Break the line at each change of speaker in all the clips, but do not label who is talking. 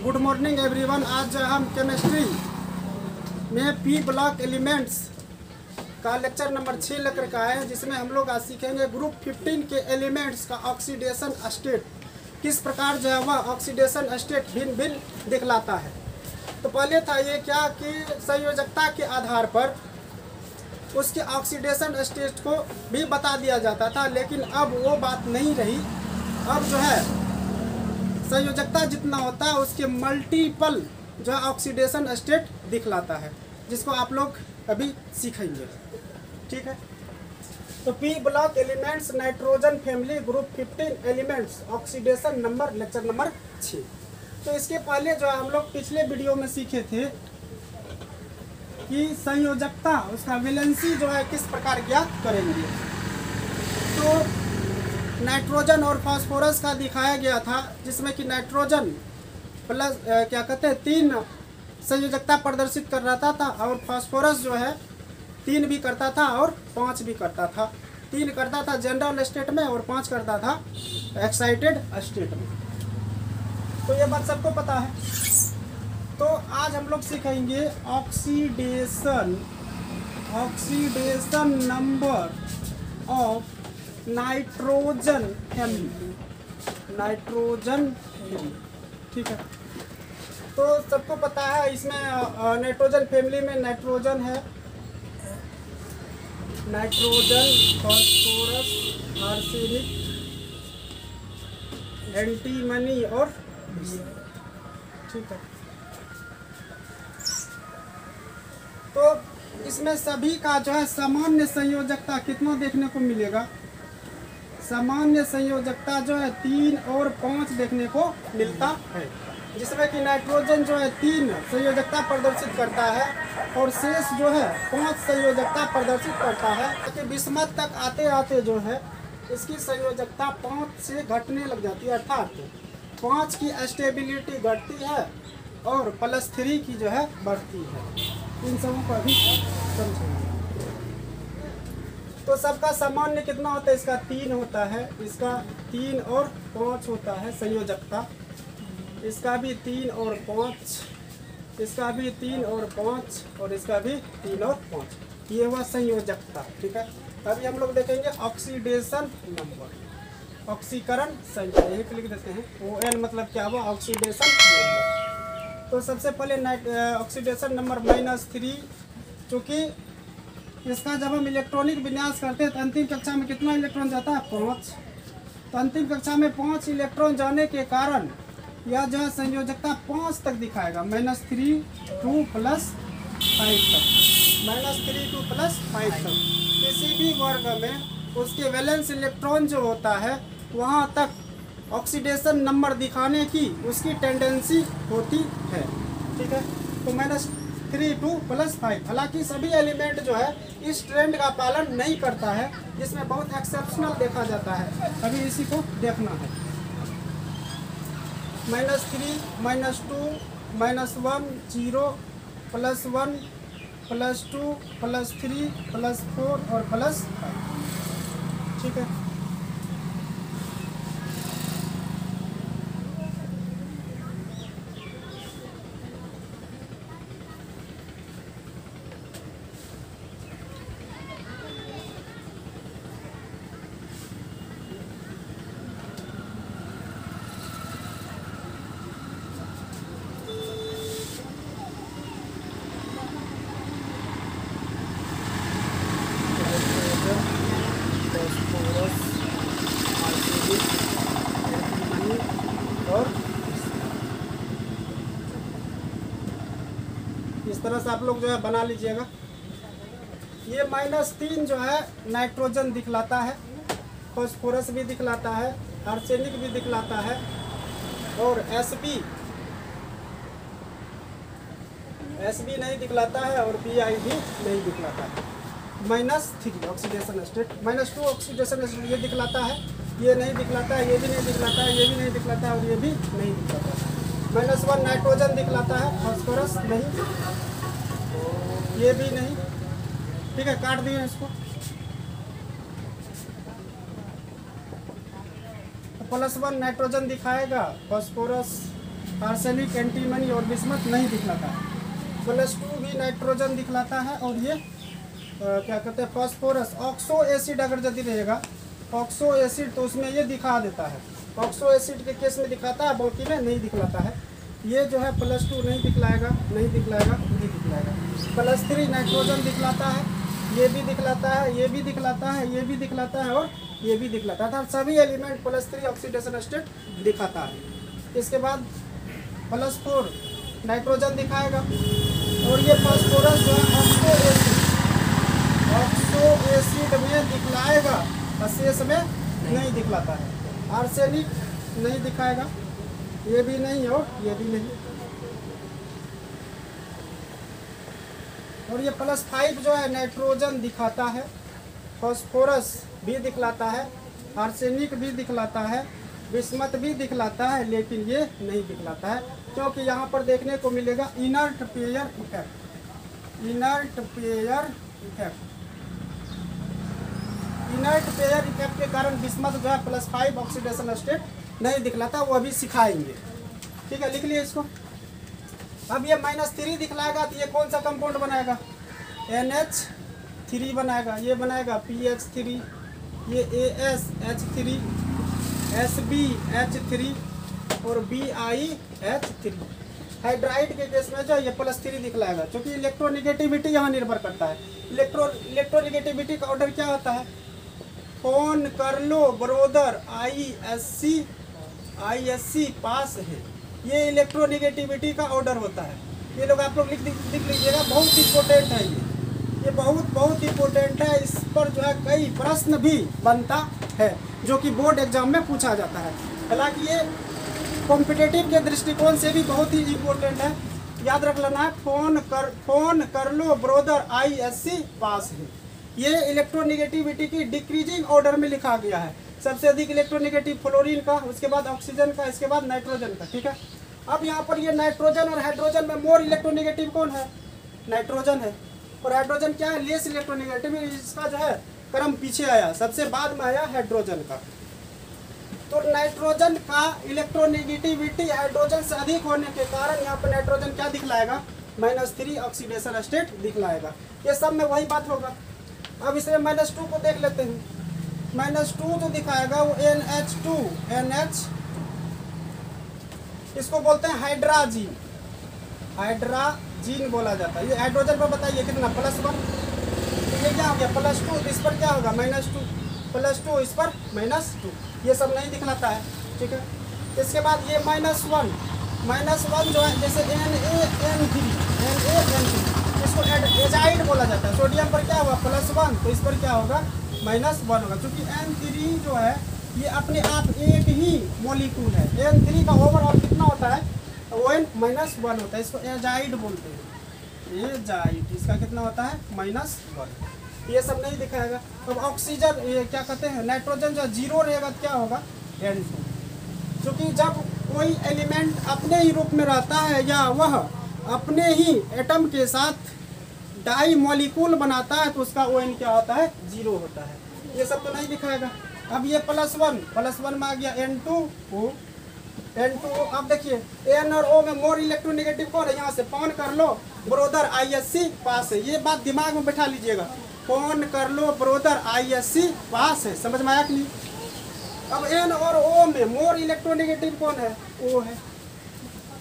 Good morning everyone. आज हम chemistry में पी ब्लॉक एलिमेंट्स का लेक्चर नंबर 6 लेकर के आए हैं, जिसमें हम लोग आज सीखेंगे ग्रुप 15 के एलिमेंट्स का ऑक्सीडेशन स्टेट, किस प्रकार जो है वह ऑक्सीडेशन स्टेट भिन्न भिन्न दिखलाता है। तो पहले था ये क्या कि संयोजकता के आधार पर उसके ऑक्सीडेशन स्टेट को भी बता दिया जाता था, लेकिन अब वो बात नहीं रही। अब जो है संयोजकता जितना होता है उसके मल्टीपल जो है ऑक्सीडेशन स्टेट दिखलाता है, जिसको आप लोग अभी सीखेंगे। ठीक है, तो P block elements nitrogen family group 15 elements oxidation number lecture number 6। तो इसके पहले जो है हम लोग पिछले वीडियो में सीखे थे कि संयोजकता उसका वैलेंसी जो है किस प्रकार ज्ञात करेंगे। तो नाइट्रोजन और फास्फोरस का दिखाया गया था, जिसमें कि नाइट्रोजन प्लस क्या कहते हैं 3 संयोजकता प्रदर्शित कर रहा था और फास्फोरस जो है 3 भी करता था और 5 भी करता था। 3 करता था जनरल स्टेट में और 5 करता था एक्साइटेड स्टेट में। तो ये बात सबको पता है। तो आज हम लोग सीखेंगे oxidation number of nitrogen family. ठीक है, तो सबको पता है इसमें नाइट्रोजन फैमिली में नाइट्रोजन है, नाइट्रोजन, फास्फोरस, आर्सेनिक, एंटीमनी और ठीक है। तो इसमें सभी का जो है सामान्य संयोजकता कितना देखने को मिलेगा। सामान्य संयोजकता जो है 3 और 5 देखने को मिलता है, जिसमें कि नाइट्रोजन जो है 3 संयोजकता प्रदर्शित करता है और शेष जो है 5 संयोजकता प्रदर्शित करता है। कि विषमत तक आते आते जो है इसकी संयोजकता 5 से घटने लग जाती है, अर्थात 5 की स्टेबिलिटी घटती है और +3 की जो है बढ़ती है। इन सबों को अभी समझेंगे। तो सबका सामान्य कितना होता है, इसका 3 होता है, इसका 3 और 5 होता है संयोजकता, इसका भी 3 और 5, इसका भी 3 और 5 और इसका भी 3 और 5। ये हुआ संयोजकता। ठीक है, अभी हम लोग देखेंगे ऑक्सीडेशन नंबर, ऑक्सीकरण संख्या, यही पे लिख देते हैं ON, मतलब क्या हुआ ऑक्सीडेशन नंबर। तो सबसे पहले ऑक्सीडेशन नंबर -3, चूँकि इसका जब हम इलेक्ट्रॉनिक विन्यास करते हैं तो अंतिम कक्षा में कितना इलेक्ट्रॉन जाता है, 5। तो अंतिम कक्षा में 5 इलेक्ट्रॉन जाने के कारण यह जो है संयोजकता 5 तक दिखाएगा, -3 2 + 5 तक, -3 2 + 5 तक। किसी भी वर्ग में उसके वैलेंस इलेक्ट्रॉन जो होता है वहाँ तक ऑक्सीडेशन नंबर दिखाने की उसकी टेंडेंसी होती है। ठीक है, तो -3 2 + 5। हालांकि सभी एलिमेंट जो है इस ट्रेंड का पालन नहीं करता है, जिसमें बहुत एक्सेप्शनल देखा जाता है। अभी इसी को देखना है। -3 -2 -1 0 +1 +2 +3 +4 और +5। ठीक है, और इस तरह से आप लोग जो है बना लीजिएगा। ये -3 जो है नाइट्रोजन दिखलाता है, फास्फोरस भी दिखलाता है, आर्सेनिक भी दिखलाता है और Sb नहीं दिखलाता है और Bi भी नहीं दिखलाता है। -3 ऑक्सीडेशन स्टेट, -2 ऑक्सीडेशन स्टेट ये दिखलाता है, ये नहीं दिखलाता है, ये भी नहीं दिखलाता है, ये भी नहीं दिखलाता है और ये भी नहीं दिखलाता है। -1 नाइट्रोजन दिखलाता है, फास्फोरस नहीं, ये भी नहीं। ठीक है, काट दिए इसको। +1 नाइट्रोजन दिखाएगा, फास्फोरस आर्सेनिक, एंटीमनी और बिस्मथ नहीं दिखलाता है। +2 भी नाइट्रोजन दिखलाता है। और ये क्या कहते हैं, फास्फोरस, ऑक्सो एसिड अगर यदि रहेगा, ऑक्सो एसिड, तो उसमें ये दिखा देता है। ऑक्सो एसिड के केस में दिखाता है, बाकी में नहीं दिखलाता है। ये जो है +2 नहीं दिखलाएगा, नहीं दिखलाएगा, नहीं दिखलाएगा। +3 नाइट्रोजन दिखलाता है, ये भी दिखलाता है, ये भी दिखलाता है, ये भी दिखलाता है और ये भी दिखलाता है। अर्थात सभी एलिमेंट +3 ऑक्सीडेशन स्टेट दिखाता है। इसके बाद +4 नाइट्रोजन दिखाएगा। और ये फास्फोरस जो है ऑक्सो एसिड में दिखलाएगा, शेष में नहीं दिखलाता है। आर्सेनिक नहीं दिखाएगा, ये भी नहीं और ये भी नहीं। और ये +5 जो है नाइट्रोजन दिखाता है, फास्फोरस भी दिखलाता है, आर्सेनिक भी दिखलाता है, बिस्मथ भी दिखलाता है, लेकिन ये नहीं दिखलाता है क्योंकि यहाँ पर देखने को मिलेगा inert pair effect. Inert pair effect, inert pair effect के कारण बिस्मथ जो है +5 ऑक्सीडेशन स्टेट नहीं दिखलाता, वो अभी सिखाएंगे। ठीक है, लिख लिए इसको। अब ये -3 दिखलाएगा तो ये कौन सा कंपाउंड बनाएगा, NH3 बनाएगा। ये बनाएगा PH3, ये ASH3, SbH3 और BiH3। हाइड्राइड के केस में जो ये +3 दिखलाएगा, क्योंकि इलेक्ट्रोनिगेटिविटी यहाँ निर्भर करता है। इलेक्ट्रोनिगेटिविटी का ऑर्डर क्या होता है, फोन कर लो ब्रोदर ISC पास है, ये इलेक्ट्रोनिगेटिविटी का ऑर्डर होता है। ये लोग आप लोग लिख लीजिएगा, बहुत इंपॉर्टेंट है ये बहुत इंपॉर्टेंट है। इस पर जो है कई प्रश्न भी बनता है जो कि बोर्ड एग्जाम में पूछा जाता है। हालांकि ये कॉम्पिटिटिव के दृष्टिकोण से भी बहुत ही इम्पोर्टेंट है, याद रख लेना है। फोन कर लो ब्रोदर ISC पास है, ये इलेक्ट्रोनिगेटिविटी की डिक्रीजिंग ऑर्डर में लिखा गया है। सबसे अधिक इलेक्ट्रोनिगेटिव फ्लोरीन का, उसके बाद ऑक्सीजन का, इसके बाद नाइट्रोजन का। ठीक है, अब यहाँ पर ये नाइट्रोजन और हाइड्रोजन में मोर इलेक्ट्रोनिगेटिव कौन है, नाइट्रोजन है। और हाइड्रोजन क्या है, लेस इलेक्ट्रोनिगेटिव। इसका जो है क्रम पीछे आया, सबसे बाद में आया हाइड्रोजन का। तो नाइट्रोजन का इलेक्ट्रोनिगेटिविटी हाइड्रोजन से अधिक होने के कारण यहाँ पर नाइट्रोजन क्या दिखलाएगा, -3 ऑक्सीडेशन स्टेट दिखलाएगा। ये सब में वही बात होगा। अब इसमें -2 को देख लेते हैं। -2 जो दिखाएगा वो NH2, NH, इसको बोलते हैं हाइड्राजीन, हाइड्राजीन बोला जाता है। ये हाइड्रोजन पर बताइए कितना, +1। ये क्या हो गया, +2, इस पर क्या होगा, -2, +2, इस पर -2। ये सब नहीं दिखलाता है। ठीक है, इसके बाद ये -1 जो है, जैसे NaN3, इसको एजाइड बोला जाता है। सोडियम पर क्या होगा, +1, तो इस पर क्या होगा, -1 होगा, क्योंकि N3 जो है ये अपने आप एक ही मॉलिक्यूल है। N3 का ओवरऑल कितना होता है, ON -1 होता है। इसको एजाइड बोलते हैं, एजाइड। इसका कितना होता है, -1। ये सब नहीं दिखाएगा। अब ऑक्सीजन, ये क्या कहते हैं, नाइट्रोजन जो 0 रहेगा तो क्या होगा, N2। क्योंकि जब कोई एलिमेंट अपने ही रूप में रहता है या वह अपने ही एटम के साथ डाई मॉलिक्यूल बनाता है तो उसका ON क्या होता है, 0 होता है। ये सब तो नहीं दिखाएगा। अब ये +1 में आ गया N2O। अब देखिए N और O में मोर इलेक्ट्रोनिगेटिव कौन है, यहाँ से फोन कर लो ब्रोदर ISC पास है। ये बात दिमाग में बैठा लीजिएगा, फोन कर लो ब्रोदर ISC पास है। समझ में आया कि नहीं। अब N और O में मोर इलेक्ट्रोनिगेटिव कौन है, O है।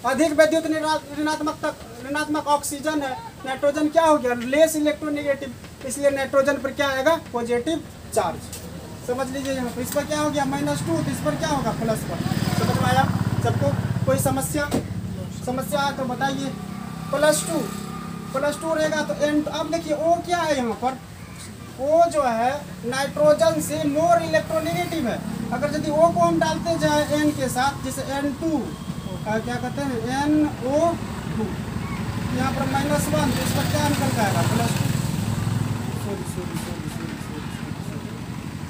अधिक वैद्युत ऋणात्मक ऑक्सीजन है। नाइट्रोजन क्या हो गया, लेस इलेक्ट्रोनिगेटिव, इसलिए नाइट्रोजन पर क्या आएगा, पॉजिटिव चार्ज। समझ लीजिए यहाँ पर इस पर क्या हो गया, -2, तो इस पर क्या होगा, +1। समझ में आया सबको, कोई समस्या है तो बताइए। +2 रहेगा तो N। अब देखिए O क्या है यहाँ पर, O जो है नाइट्रोजन से मोर इलेक्ट्रोनिगेटिव है। अगर यदि O को हम डालते जाए N के साथ, जैसे N2 क्या कहते हैं, NO2, यहाँ पर -1, तो इस पर क्या निकल जाएगा, +2।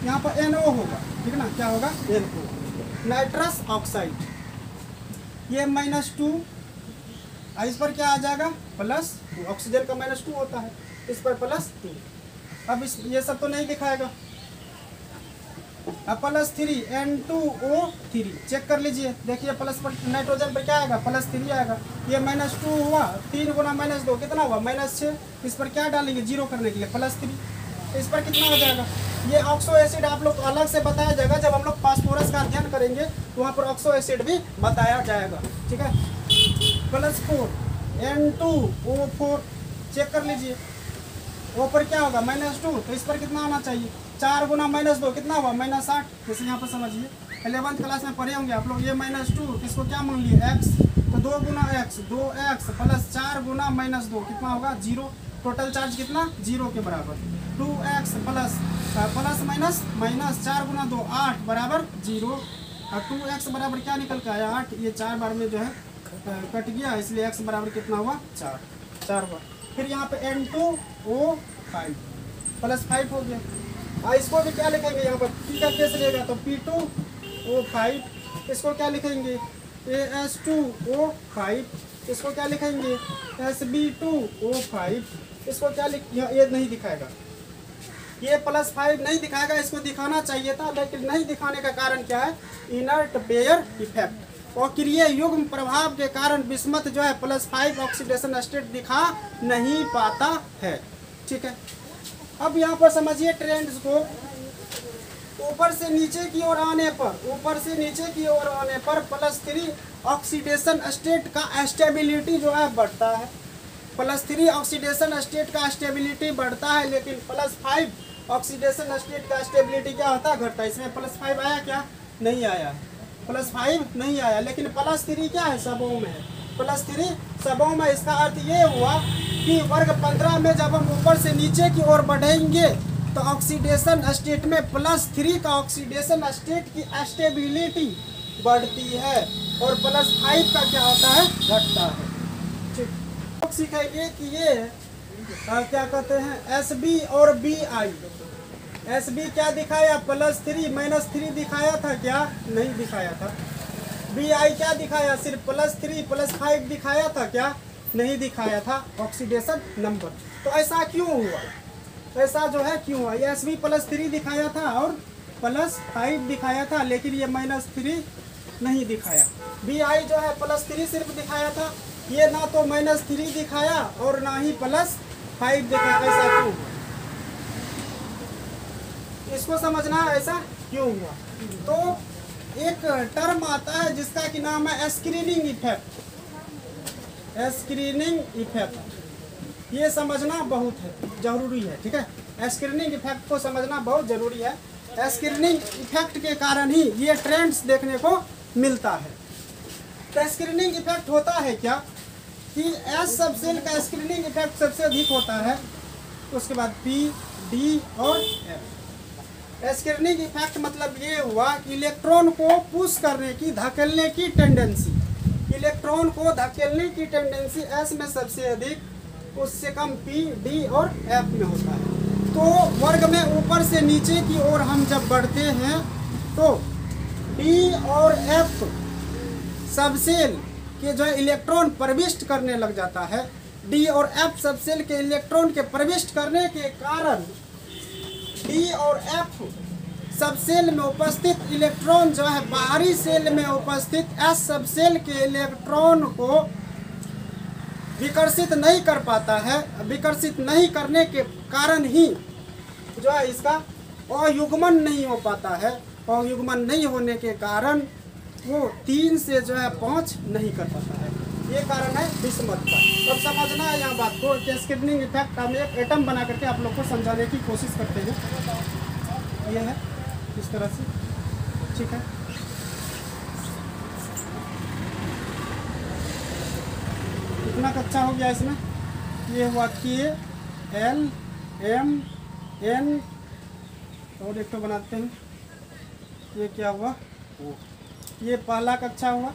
यहाँ पर NO होगा, ठीक है ना, क्या होगा, NO, नाइट्रस ऑक्साइड। ये -2, इस पर क्या आ जाएगा, +2। ऑक्सीजन का -2 होता है, इस पर +2। अब ये सब तो नहीं दिखाएगा। +3 N2O3 चेक कर लीजिए, देखिए प्लस पर नाइट्रोजन पर क्या आएगा +3 आएगा। ये -2 हुआ, 3 गुना -2 कितना हुआ -6। इस पर क्या डालेंगे 0 करने के लिए +3, इस पर कितना हो जाएगा। ये ऑक्सो एसिड आप लोग अलग से बताया जाएगा, जब हम लोग फास्फोरस का अध्ययन करेंगे तो वहाँ पर ऑक्सो एसिड भी बताया जाएगा, ठीक है। +4 N2O4 चेक कर लीजिए, ओ पर क्या होगा -2, तो इस पर कितना आना चाहिए 4 गुना -2 कितना हुआ -8। जैसे यहाँ पर समझिए 11th क्लास में पढ़े होंगे आप लोग, ये -2 इसको क्या मान लिए x, तो 2 गुना x 2x प्लस 4 गुना -2 कितना होगा 0। टोटल चार्ज कितना 0 के बराबर। 2x प्लस माइनस 4 गुना 2 8 बराबर 0। और 2x बराबर क्या निकल के आया 8, ये 4 बार में जो है कट गया, इसलिए x बराबर कितना हुआ 4 हुआ। फिर यहाँ पे N2O5 +5 हो गया। इसको भी क्या लिखेंगे यहाँ पर P का केस रहेगा तो P2O5, इसको क्या लिखेंगे AS2O5, इसको क्या लिखेंगे SB2O5, इसको क्या ये नहीं दिखाएगा, ये +5 नहीं दिखाएगा, इसको दिखाना चाहिए था लेकिन नहीं दिखाने का कारण क्या है इनर्ट पेयर इफेक्ट, और क्रिया युग्म प्रभाव के कारण बिस्मथ जो है +5 ऑक्सीडेशन स्टेट दिखा नहीं पाता है, ठीक है। अब यहाँ पर समझिए ट्रेंड्स को, ऊपर से नीचे की ओर आने पर +3 ऑक्सीडेशन स्टेट का स्टेबिलिटी जो है बढ़ता है, +3 ऑक्सीडेशन स्टेट का स्टेबिलिटी बढ़ता है, लेकिन +5 ऑक्सीडेशन स्टेट का स्टेबिलिटी क्या होता है घटता है। इसमें +5 आया क्या नहीं आया, +5 नहीं आया, लेकिन +3 क्या है सबों में है, +3 सबों में। इसका अर्थ ये हुआ कि वर्ग 15 में जब हम ऊपर से नीचे की ओर बढ़ेंगे तो ऑक्सीडेशन स्टेट में +3 का ऑक्सीडेशन स्टेट की स्टेबिलिटी बढ़ती है और +5 का क्या होता है घटता है, ठीक। सीखेंगे कि ये क्या कहते हैं SB और BI। SB क्या दिखाया +3 -3 दिखाया था क्या नहीं दिखाया था। BI क्या दिखाया सिर्फ +3 +5 दिखाया था क्या नहीं दिखाया था ऑक्सीडेशन नंबर। तो ऐसा क्यों हुआ, ऐसा जो है क्यों हुआ, ये SB +3 दिखाया था और +5 दिखाया था, लेकिन ये -3 नहीं दिखाया। BI जो है +3 सिर्फ दिखाया था, ये ना तो -3 दिखाया और ना ही +5 दिखाया, ऐसा क्यों हुआ इसको समझना है ऐसा क्यों हुआ। तो एक टर्म आता है जिसका कि नाम है स्क्रीनिंग इफेक्ट, स्क्रीनिंग इफेक्ट ये समझना बहुत जरूरी है, ठीक है। स्क्रीनिंग इफेक्ट को समझना बहुत जरूरी है। स्क्रीनिंग इफेक्ट के कारण ही ये ट्रेंड्स देखने को मिलता है। तो स्क्रीनिंग इफेक्ट होता है क्या कि एस सब सेल का स्क्रीनिंग इफेक्ट सबसे अधिक होता है, उसके बाद P, D और F। स्क्रीनिंग इफेक्ट मतलब ये हुआ कि इलेक्ट्रॉन को पुश करने की धकेलने की टेंडेंसी, इलेक्ट्रॉन को धकेलने की टेंडेंसी S में सबसे अधिक, उससे कम P, D और F में होता है। तो वर्ग में ऊपर से नीचे की ओर हम जब बढ़ते हैं तो D और F सबसेल के जो है इलेक्ट्रॉन प्रविष्ट करने लग जाता है। D और F सबसेल के इलेक्ट्रॉन के प्रविष्ट करने के कारण D और F सबसेल में उपस्थित इलेक्ट्रॉन जो है बाहरी सेल में उपस्थित S सबसेल के इलेक्ट्रॉन को विकर्षित नहीं कर पाता है। विकर्षित नहीं करने के कारण ही जो है इसका अयुग्मन नहीं हो पाता है। अयुग्मन नहीं होने के कारण वो 3 से जो है 5 नहीं कर पाता है। ये कारण है बिस्मथ का। अब समझना है यहाँ बात को कि स्क्रीनिंग इफेक्ट हम एक एटम बना करके आप लोग को समझाने की कोशिश करते हैं। ये है इस तरह से, ठीक है। कितना कच्चा हो गया इसमें, ये हुआ K, L, M, N और एक तो बनाते हैं, ये क्या हुआ O। ये पहला कक्षा हुआ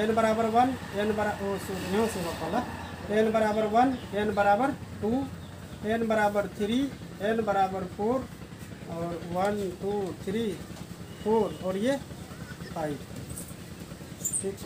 n बराबर 1, n बराबर यहाँ से हुआ पहला, n बराबर 1, n बराबर 2, n बराबर 3, n बराबर 4 और 1 2 3 4 और ये 5, ठीक।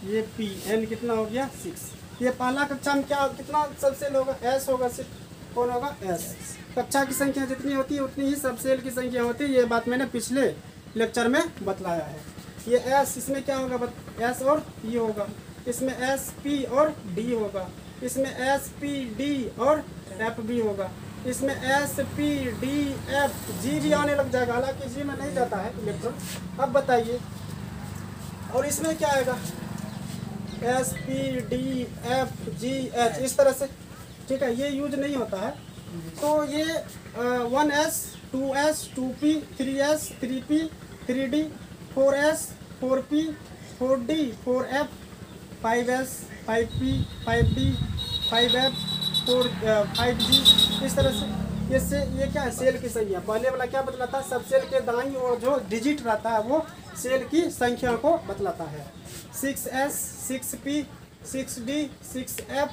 ये P n कितना हो गया 6। ये पहला कक्षा में क्या कितना सबसेल होगा S होगा सिर्फ, कौन होगा, एस। कक्षा की संख्या जितनी होती है उतनी ही सब सेल की संख्या होती है, ये बात मैंने पिछले लेक्चर में बतलाया है। ये एस, इसमें क्या होगा, एस और ये होगा, इसमें एस पी और डी होगा, इसमें एस पी डी और एफ भी होगा, इसमें S P D F G भी आने लग जाएगा, हालांकि जी में नहीं जाता है इलेक्ट्रॉन। अब बताइए, और इसमें क्या आएगा, S P D F G H, इस तरह से, ठीक है, ये यूज नहीं होता है। तो ये 1s 2s 2p 3s 3p 3d 4s 4p 4d 4f 5s 5p 5d 5f 5g, इस तरह से ये क्या है, सेल की संख्या। पहले वाला क्या बतलाता है, सब सेल के दाईं ओर जो डिजिट रहता है वो सेल की संख्या को बतलाता है। 6s 6p 6d 6f,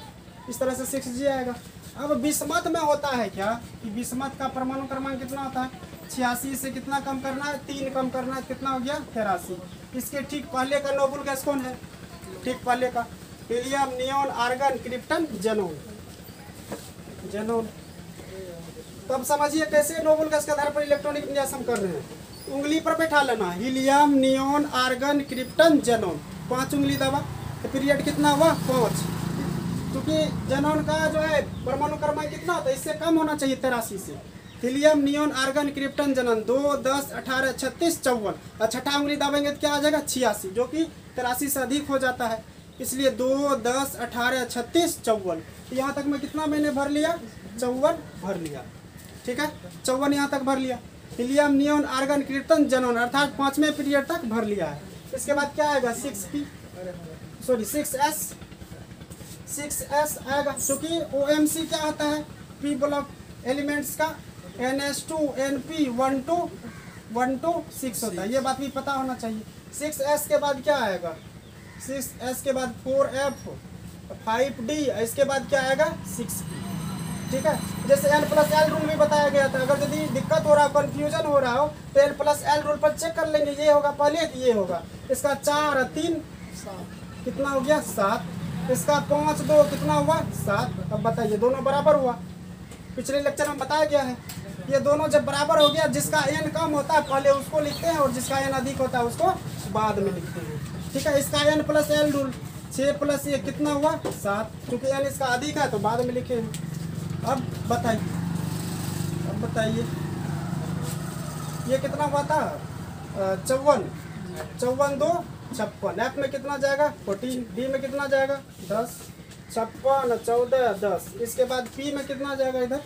इस तरह से 6g आएगा। अब विषमत में होता है क्या कि विषमत का परमाणु क्रमांक कितना होता है, 86 से कितना कम करना है, 3 कम करना है, कितना हो गया 83। इसके ठीक पहले का नोबल गैस कौन है, ठीक पहले का helium, neon, argon, krypton, xenon. Xenon तब समझिए कैसे नोबल गैस के आधार पर इलेक्ट्रॉनिक विन्यास हम कर रहे हैं। उंगली पर बैठा लेना, helium, neon, argon, krypton, xenon, 5 उंगली दबा तो पीरियड कितना हुआ 5, क्योंकि जेनोन का जो है परमाणु क्रमांक कितना होता है, इससे कम होना चाहिए 83 से। Helium, neon, argon, krypton, xenon 2 10 18 36 54, और छठा उंगली दाबेंगे तो क्या आ जाएगा 86, जो कि 83 से अधिक हो जाता है, इसलिए 2 10 18 36 54। यहाँ तक मैं कितना मैंने भर लिया, 54 भर लिया, ठीक है, 54 यहाँ तक भर लिया। Helium, neon, argon, krypton, xenon अर्थात 5वें पीरियड तक भर लिया है। इसके बाद क्या आएगा 6s आएगा, क्योंकि OMC क्या होता है, पी ब्लॉक एलिमेंट्स का NS2 NP 1 2 6 होता है, ये बात भी पता होना चाहिए। 6s के बाद क्या आएगा, 6s के बाद 4f 5d, इसके बाद क्या आएगा 6p, ठीक है। जैसे n+l रूल भी बताया गया था, अगर यदि दिक्कत हो रहा हो, कन्फ्यूजन हो रहा हो तो n+l रूल पर चेक कर लेंगे, ये होगा पहले कि ये होगा। इसका 4 और 3 कितना हो गया 7, इसका 5 2 कितना हुआ 7। अब बताइए दोनों बराबर हुआ, पिछले लेक्चर में बताया गया है। ये दोनों जब बराबर हो गया, जिसका n कम होता है पहले उसको लिखते हैं और जिसका n अधिक होता है उसको बाद में लिखते हैं, ठीक है। इसका n+l रूल 6 + 1 कितना हुआ 7, क्योंकि n इसका अधिक है तो बाद में लिखे हैं। अब बताइए ये कितना हुआ था 54 2 56, एफ में कितना जाएगा 14, डी में कितना जाएगा 10, 56 14 10, इसके बाद पी में कितना जाएगा इधर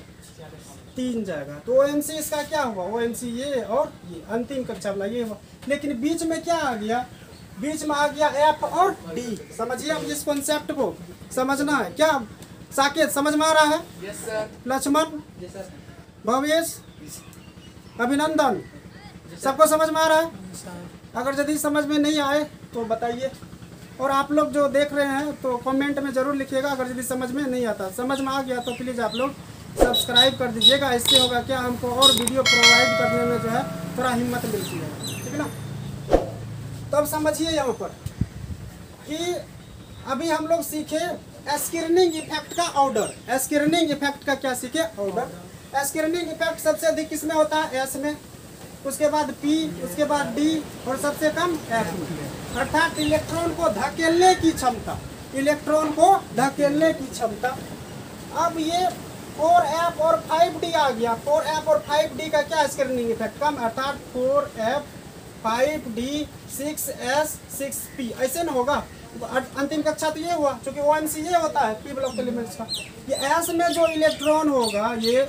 3 जाएगा। तो OMC इसका क्या हुआ, OMC ये और ये अंतिम कक्षा वाला ये हुआ। लेकिन बीच में क्या आ गया, बीच में आ गया एफ और डी। समझिए अब इस कॉन्सेप्ट को समझना है। क्या साकेत समझ में आ रहा है?
Yes sir.
लक्ष्मण, भवेश, अभिनंदन, सबको समझ में आ रहा है? अगर यदि समझ में नहीं आए तो बताइए, और आप लोग जो देख रहे हैं तो कमेंट में ज़रूर लिखिएगा अगर यदि समझ में नहीं आता। समझ में आ गया तो प्लीज़ आप लोग सब्सक्राइब कर दीजिएगा, इससे होगा क्या हमको और वीडियो प्रोवाइड करने में जो है थोड़ा हिम्मत मिलती है, ठीक है ना। तब समझिए यहाँ पर कि अभी हम लोग सीखे स्क्रीनिंग इफेक्ट का ऑर्डर। स्क्रीनिंग इफेक्ट का क्या सीखे, ऑर्डर। स्क्रीनिंग इफेक्ट सबसे अधिक किस में होता है, एस में, उसके बाद पी, उसके बाद डी और सबसे कम एफ में, अर्थात इलेक्ट्रॉन को धकेलने की क्षमता, इलेक्ट्रॉन को धकेलने की क्षमता। अब ये 4f और 5d आ गया, 4f और 5d का क्या स्क्रीनिंग इफेक्ट कम, अर्थात 4f 5d 6s 6p, ऐसे ना होगा। अंतिम कक्षा तो ये हुआ, क्योंकि OMC ये होता है पी ब्लॉक एलिमेंट्स का। ये एस में जो इलेक्ट्रॉन होगा ये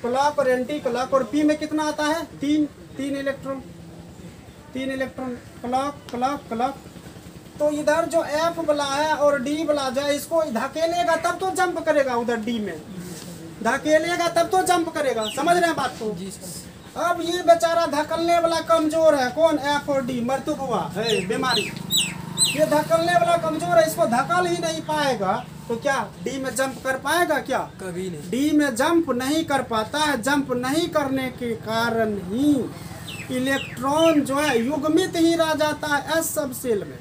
क्लॉक और एंटी क्लॉक, और पी में कितना आता है 3 electron, 3 electron, clock clock clock. तो इधर जो एफ वाला है और डी वाला जो है इसको धकेलेगा तब तो जंप करेगा, उधर डी में धकेलेगा तब तो जंप करेगा। समझ रहे हैं बात को? अब ये बेचारा धकलने वाला कमजोर है, कौन, एफ और डी, मृत्यु हुआ है बीमारी। ये धकलने वाला कमजोर है, इसको धकल ही नहीं पाएगा तो क्या डी में जंप कर पाएगा, क्या
कभी नहीं।
डी में जंप नहीं कर पाता है। जंप नहीं करने के कारण ही इलेक्ट्रॉन जो है युग्मित ही रह जाता है एस सब सेल में।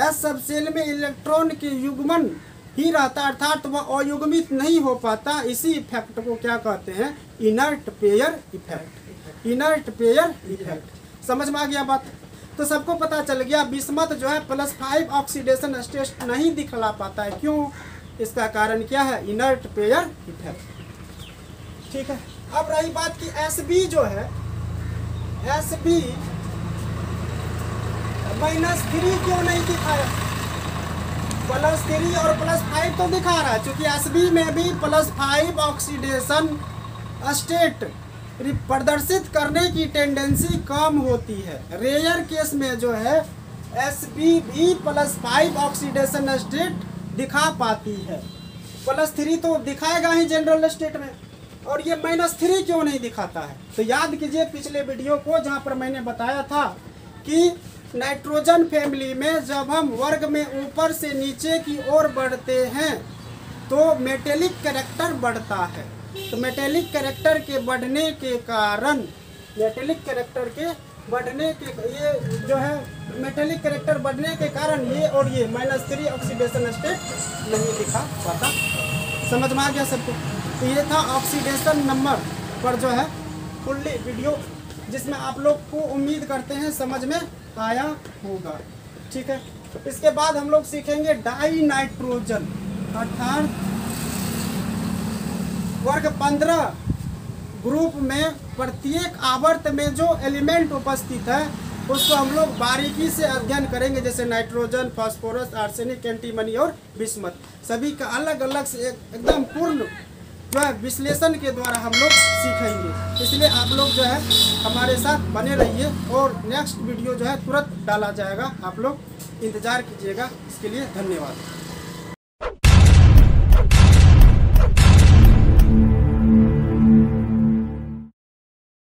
एस सब सेल में इलेक्ट्रॉन के युग्मन ही रहता, अर्थात वह अयुग्मित नहीं हो पाता। इसी इफेक्ट को क्या कहते हैं? Inert pair effect. Inert pair effect. समझ में आ गया बात? तो सबको पता चल गया बिस्मथ जो है +5 ऑक्सीडेशन स्टेट नहीं दिखला पाता है। क्यों? इसका कारण क्या है? Inert pair effect. ठीक है। अब रही बात कि Sb जो है, Sb -3 क्यों नहीं दिखाया? +3 और +5 तो दिखा रहा है, क्योंकि Sb में भी +5 ऑक्सीडेशन स्टेट प्रदर्शित करने की टेंडेंसी कम होती है। रेयर केस में जो है Sb भी +5 ऑक्सीडेशन स्टेट दिखा पाती है। +3 तो दिखाएगा ही जनरल स्टेट में, और ये -3 क्यों नहीं दिखाता है? तो याद कीजिए पिछले वीडियो को, जहाँ पर मैंने बताया था कि नाइट्रोजन फैमिली में जब हम वर्ग में ऊपर से नीचे की ओर बढ़ते हैं तो मेटेलिक कैरेक्टर बढ़ता है। तो मेटेलिक कैरेक्टर के बढ़ने के कारण, मेटेलिक कैरेक्टर के बढ़ने के, ये जो है मेटेलिक कैरेक्टर बढ़ने के कारण ये और ये -3 ऑक्सीडेशन स्टेट नहीं दिखा पाता। समझ में आ गया सबको? तो ये था ऑक्सीडेशन नंबर पर जो है फुल्ली वीडियो, जिसमें आप लोग को उम्मीद करते हैं समझ में आया होगा। ठीक है। इसके बाद हम लोग सीखेंगे डाई नाइट्रोजन, अर्थात वर्ग 15 ग्रुप में प्रत्येक आवर्त में जो एलिमेंट उपस्थित है उसको हम लोग बारीकी से अध्ययन करेंगे, जैसे नाइट्रोजन, फास्फोरस, आर्सेनिक, एंटीमनी और बिस्मथ। सभी का अलग अलग से एकदम पूर्ण जो है विश्लेषण के द्वारा हम लोग सीखेंगे। इसलिए आप लोग जो है हमारे साथ बने रहिए, और नेक्स्ट वीडियो जो है तुरंत डाला जाएगा। आप लोग इंतज़ार कीजिएगा। इसके लिए धन्यवाद।